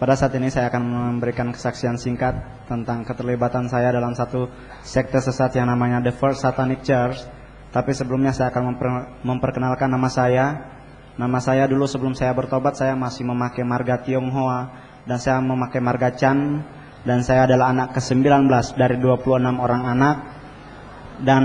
Pada saat ini saya akan memberikan kesaksian singkat tentang keterlibatan saya dalam satu sekte sesat yang namanya The First Satanic Church. Tapi sebelumnya saya akan memperkenalkan nama saya. Nama saya dulu sebelum saya bertobat saya masih memakai marga Tionghoa dan saya memakai marga Chan, dan saya adalah anak ke-19 dari 26 orang anak, dan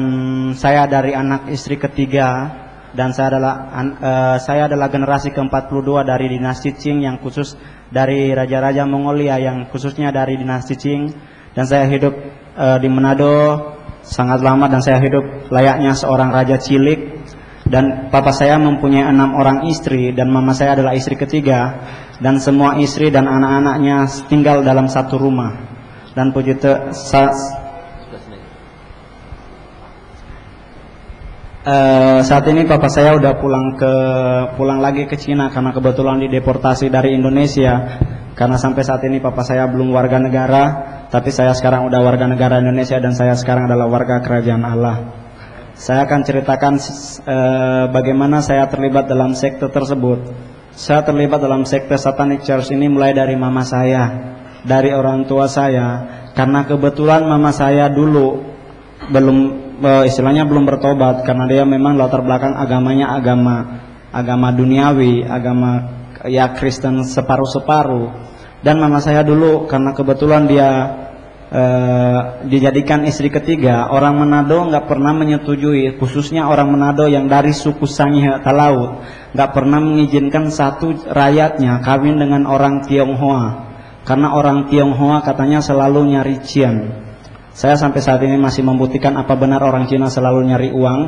saya dari anak istri ketiga, dan saya adalah generasi ke-42 dari dinasti Qing yang khusus dari raja-raja Mongolia yang khususnya dari dinasti Qing. Dan saya hidup di Manado sangat lama, dan saya hidup layaknya seorang raja cilik. Dan papa saya mempunyai 6 orang istri, dan mama saya adalah istri ketiga, dan semua istri dan anak-anaknya tinggal dalam satu rumah. Dan puji saat ini papa saya udah pulang lagi ke Cina karena kebetulan dideportasi dari Indonesia. Karena sampai saat ini papa saya belum warga negara, tapi saya sekarang udah warga negara Indonesia, dan saya sekarang adalah warga kerajaan Allah. Saya akan ceritakan bagaimana saya terlibat dalam sekte tersebut. Saya terlibat dalam sekte Satanic Church ini mulai dari mama saya, dari orang tua saya. Karena kebetulan mama saya dulu istilahnya belum bertobat, karena dia memang latar belakang agamanya agama duniawi, agama ya Kristen separuh-separuh. Dan mama saya dulu karena kebetulan dia dijadikan istri ketiga, orang Manado nggak pernah menyetujui, khususnya orang Manado yang dari suku Sanghe Talaut nggak pernah mengizinkan satu rakyatnya kawin dengan orang Tionghoa, karena orang Tionghoa katanya selalu nyari cian. Saya sampai saat ini masih membuktikan apa benar orang Cina selalu nyari uang.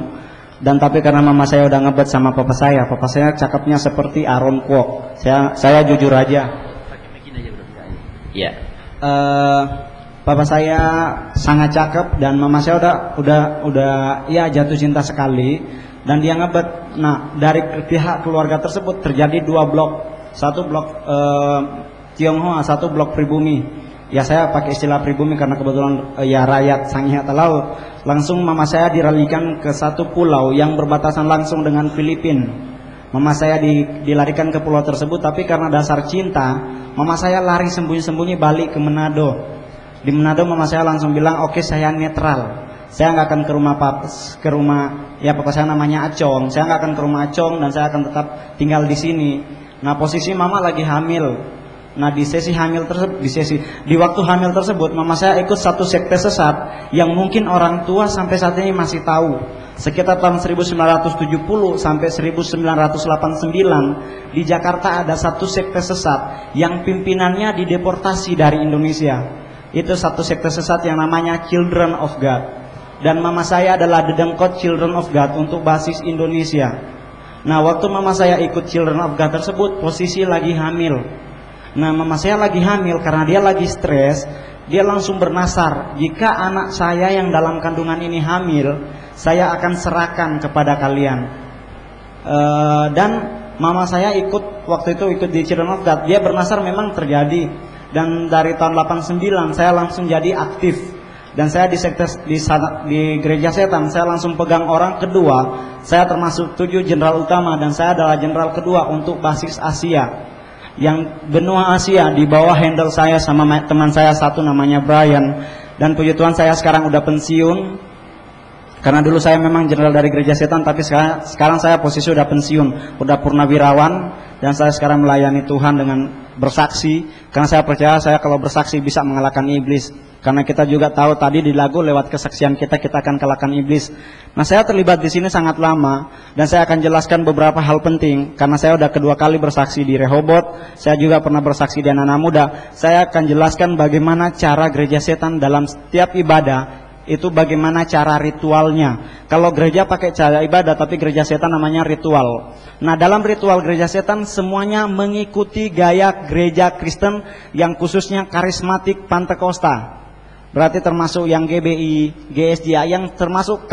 Dan tapi karena mama saya udah ngebet sama papa saya cakepnya seperti Aaron Kwok. Saya jujur aja. Ya. Papa saya sangat cakep, dan mama saya udah ya jatuh cinta sekali, dan dia ngebet. Nah, dari pihak keluarga tersebut terjadi 2 blok. Satu blok Tionghoa, satu blok pribumi. Ya saya pakai istilah pribumi karena kebetulan ya rakyat Sanghe Talaut. Langsung mama saya diralikan ke satu pulau yang berbatasan langsung dengan Filipina. Mama saya dilarikan ke pulau tersebut, tapi karena dasar cinta, mama saya lari sembunyi-sembunyi balik ke Manado. Di Manado mama saya langsung bilang, oke, saya netral. Saya nggak akan ke rumah ya papa saya namanya Acong. Saya nggak akan ke rumah Acong, dan saya akan tetap tinggal di sini. Nah, posisi mama lagi hamil. Nah, di waktu hamil tersebut mama saya ikut satu sekte sesat yang mungkin orang tua sampai saat ini masih tahu. Sekitar tahun 1970 sampai 1989 di Jakarta ada satu sekte sesat yang pimpinannya dideportasi dari Indonesia. Itu satu sekte sesat yang namanya Children of God. Dan mama saya adalah dedengkot Children of God untuk basis Indonesia. Nah, waktu mama saya ikut Children of God tersebut, posisi lagi hamil. Nah, mama saya lagi hamil karena dia lagi stres. Dia langsung bernasar, jika anak saya yang dalam kandungan ini hamil, saya akan serahkan kepada kalian. Dan mama saya waktu itu ikut di Children of God. Dia bernasar memang terjadi. Dan dari tahun 89 saya langsung jadi aktif. Dan saya di gereja setan saya langsung pegang orang kedua. Saya termasuk 7 jenderal utama, dan saya adalah jenderal kedua untuk basis Asia. Yang benua Asia di bawah handle saya sama teman saya satu namanya Brian. Dan puji Tuhan saya sekarang udah pensiun. Karena dulu saya memang jenderal dari gereja setan, tapi sekarang saya posisi udah pensiun, udah purnawirawan, dan saya sekarang melayani Tuhan dengan bersaksi. Karena saya percaya saya kalau bersaksi bisa mengalahkan iblis. Karena kita juga tahu tadi di lagu lewat kesaksian kita akan kalahkan iblis. Nah, saya terlibat di sini sangat lama, dan saya akan jelaskan beberapa hal penting. Karena saya udah kedua kali bersaksi di Rehoboth, saya juga pernah bersaksi di anak-anak muda. Saya akan jelaskan bagaimana cara gereja setan dalam setiap ibadah. Itu bagaimana cara ritualnya. Kalau gereja pakai cara ibadah, tapi gereja setan namanya ritual. Nah, dalam ritual gereja setan semuanya mengikuti gaya gereja Kristen yang khususnya karismatik Pantekosta. Berarti termasuk yang GBI, GSJ, yang termasuk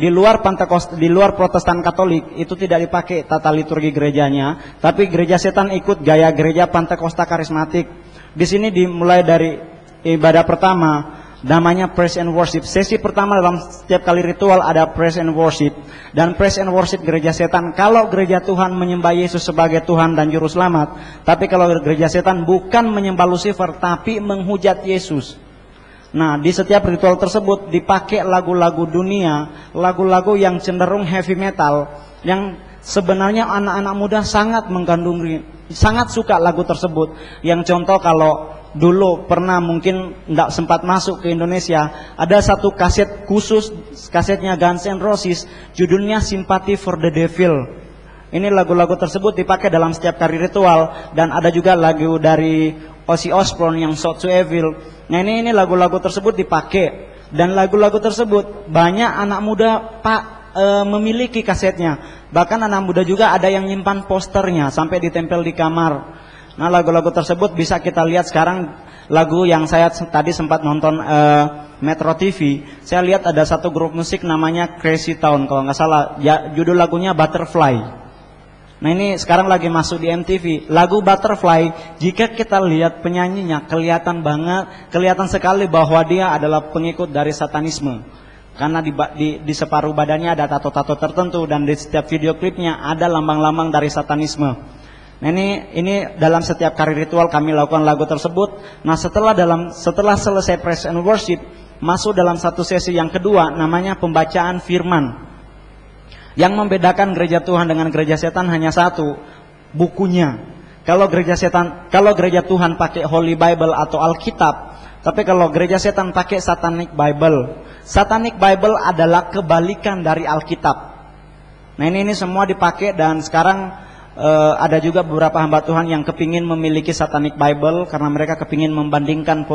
di luar Pantekosta, di luar Protestan Katolik itu tidak dipakai tata liturgi gerejanya, tapi gereja setan ikut gaya gereja Pantekosta karismatik. Di sini dimulai dari ibadah pertama. namanya praise and worship. Sesi pertama dalam setiap kali ritual ada praise and worship. Dan praise and worship gereja setan, kalau gereja Tuhan menyembah Yesus sebagai Tuhan dan Juru Selamat, tapi kalau gereja setan bukan menyembah Lucifer tapi menghujat Yesus. Nah, di setiap ritual tersebut dipakai lagu-lagu dunia, lagu-lagu yang cenderung heavy metal, yang sebenarnya anak-anak muda sangat menggandrungi, sangat suka lagu tersebut. Yang contoh, kalau dulu pernah mungkin tidak sempat masuk ke Indonesia, ada satu kaset khusus, kasetnya Guns N' Roses, judulnya Sympathy for the Devil. Ini lagu-lagu tersebut dipakai dalam setiap kali ritual. Dan ada juga lagu dari Ozzy Osbourne yang Shout to Evil. Nah, ini lagu-lagu tersebut dipakai. Dan lagu-lagu tersebut banyak anak muda memiliki kasetnya. Bahkan anak muda juga ada yang nyimpan posternya sampai ditempel di kamar. Nah, lagu-lagu tersebut bisa kita lihat sekarang. Lagu yang saya tadi sempat nonton Metro TV, saya lihat ada satu grup musik namanya Crazy Town, kalau nggak salah ya, judul lagunya Butterfly. Nah, ini sekarang lagi masuk di MTV. Lagu Butterfly, jika kita lihat penyanyinya, kelihatan sekali bahwa dia adalah pengikut dari satanisme. Karena di separuh badannya ada tato-tato tertentu, dan di setiap video klipnya ada lambang-lambang dari satanisme. Nah, ini dalam setiap kali ritual kami lakukan lagu tersebut. Nah, setelah selesai praise and worship, masuk dalam satu sesi yang kedua, namanya pembacaan firman. Yang membedakan gereja Tuhan dengan gereja setan hanya satu, bukunya. Kalau gereja Tuhan pakai Holy Bible atau Alkitab, tapi kalau gereja setan pakai Satanic Bible. Satanic Bible adalah kebalikan dari Alkitab. Nah, ini semua dipakai. Dan sekarang ada juga beberapa hamba Tuhan yang kepingin memiliki Satanic Bible, karena mereka kepingin membandingkan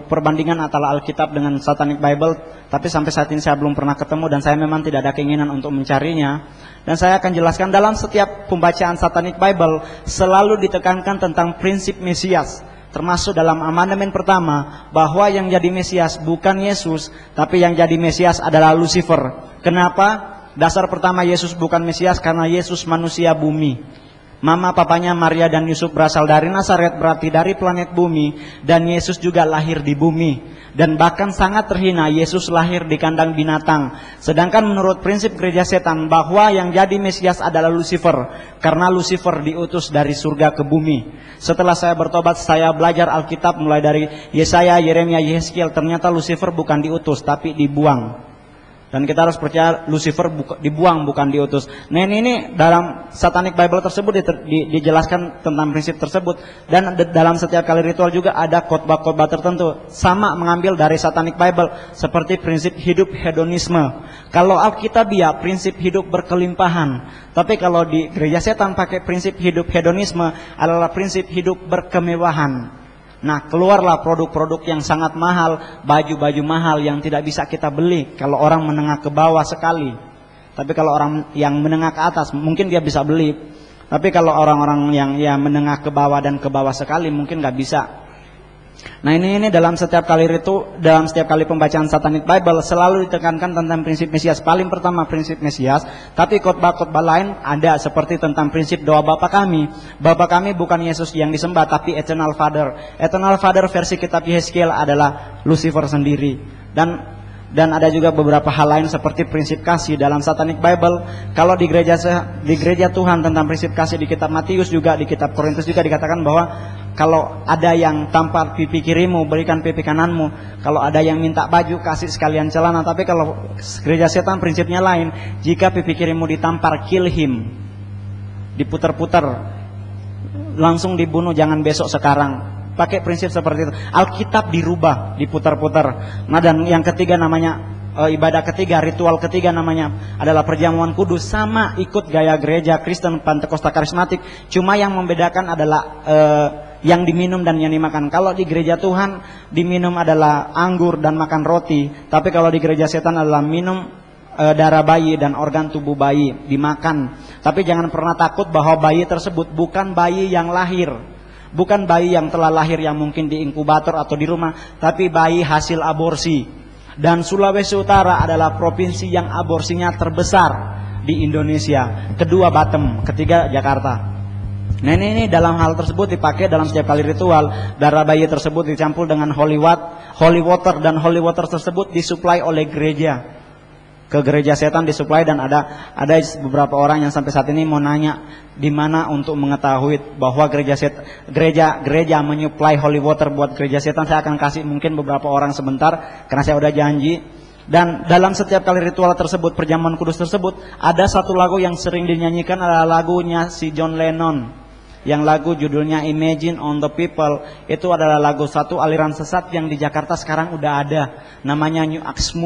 perbandingan antara Alkitab dengan Satanic Bible. Tapi sampai saat ini saya belum pernah ketemu, dan saya memang tidak ada keinginan untuk mencarinya. Dan saya akan jelaskan, dalam setiap pembacaan Satanic Bible selalu ditekankan tentang prinsip Mesias. Termasuk dalam amandemen pertama, bahwa yang jadi Mesias bukan Yesus, tapi yang jadi Mesias adalah Lucifer. Kenapa? Dasar pertama Yesus bukan Mesias karena Yesus manusia bumi. Mama papanya Maria dan Yusuf berasal dari Nazaret, berarti dari planet bumi. Dan Yesus juga lahir di bumi. Dan bahkan sangat terhina, Yesus lahir di kandang binatang. Sedangkan menurut prinsip gereja setan, bahwa yang jadi Mesias adalah Lucifer, karena Lucifer diutus dari surga ke bumi. Setelah saya bertobat, saya belajar Alkitab mulai dari Yesaya, Yeremia, Yehezkiel. Ternyata Lucifer bukan diutus tapi dibuang. Dan kita harus percaya Lucifer dibuang, bukan diutus. Nah, ini dalam Satanic Bible tersebut dijelaskan tentang prinsip tersebut. Dan dalam setiap kali ritual juga ada khotbah-khotbah tertentu, sama mengambil dari Satanic Bible, seperti prinsip hidup hedonisme. Kalau Alkitabiah prinsip hidup berkelimpahan. Tapi kalau di gereja setan pakai prinsip hidup hedonisme, adalah prinsip hidup berkemewahan. Nah, keluarlah produk-produk yang sangat mahal, baju-baju mahal yang tidak bisa kita beli kalau orang menengah ke bawah sekali. Tapi kalau orang yang menengah ke atas mungkin dia bisa beli. Tapi kalau orang-orang yang menengah ke bawah dan ke bawah sekali mungkin nggak bisa. Nah, ini dalam setiap kali pembacaan Satanic Bible selalu ditekankan tentang prinsip Mesias. Paling pertama prinsip Mesias, tapi khotbah-khotbah lain ada seperti tentang prinsip doa Bapa kami. Bapa kami bukan Yesus yang disembah, tapi Eternal Father. Eternal Father versi kitab Yehezkiel adalah Lucifer sendiri. Dan ada juga beberapa hal lain seperti prinsip kasih dalam Satanic Bible. Kalau di gereja Tuhan tentang prinsip kasih di kitab Matius juga, di kitab Korintus juga dikatakan bahwa kalau ada yang tampar pipi kirimu, berikan pipi kananmu. Kalau ada yang minta baju, kasih sekalian celana. Tapi kalau gereja setan prinsipnya lain. Jika pipi kirimu ditampar, kill him. Diputar-putar, langsung dibunuh, jangan besok sekarang. Pakai prinsip seperti itu. Alkitab dirubah, diputar-putar. Nah, dan yang ketiga namanya ibadah ketiga, ritual ketiga namanya adalah perjamuan kudus. Sama ikut gaya gereja Kristen Pentakosta Karismatik. Cuma yang membedakan adalah yang diminum dan yang dimakan. Kalau di gereja Tuhan diminum adalah anggur dan makan roti. Tapi kalau di gereja setan adalah minum darah bayi dan organ tubuh bayi dimakan. Tapi jangan pernah takut bahwa bayi tersebut bukan bayi yang lahir. Bukan bayi yang telah lahir yang mungkin di inkubator atau di rumah, tapi bayi hasil aborsi. Dan Sulawesi Utara adalah provinsi yang aborsinya terbesar di Indonesia. Kedua Batam, ketiga Jakarta. Nah ini dalam hal tersebut dipakai dalam setiap kali ritual. Darah bayi tersebut dicampur dengan holy water, dan holy water tersebut disuplai oleh gereja. Ke gereja setan disuplai, dan ada beberapa orang yang sampai saat ini mau nanya di mana untuk mengetahui bahwa gereja menyuplai holy water buat gereja setan. Saya akan kasih mungkin beberapa orang sebentar karena saya udah janji. Dan dalam setiap kali ritual tersebut, perjamuan kudus tersebut, ada satu lagu yang sering dinyanyikan, adalah lagunya si John Lennon. Yang lagu judulnya Imagine on the People. Itu adalah lagu satu aliran sesat yang di Jakarta sekarang udah ada, namanya New Age Movement.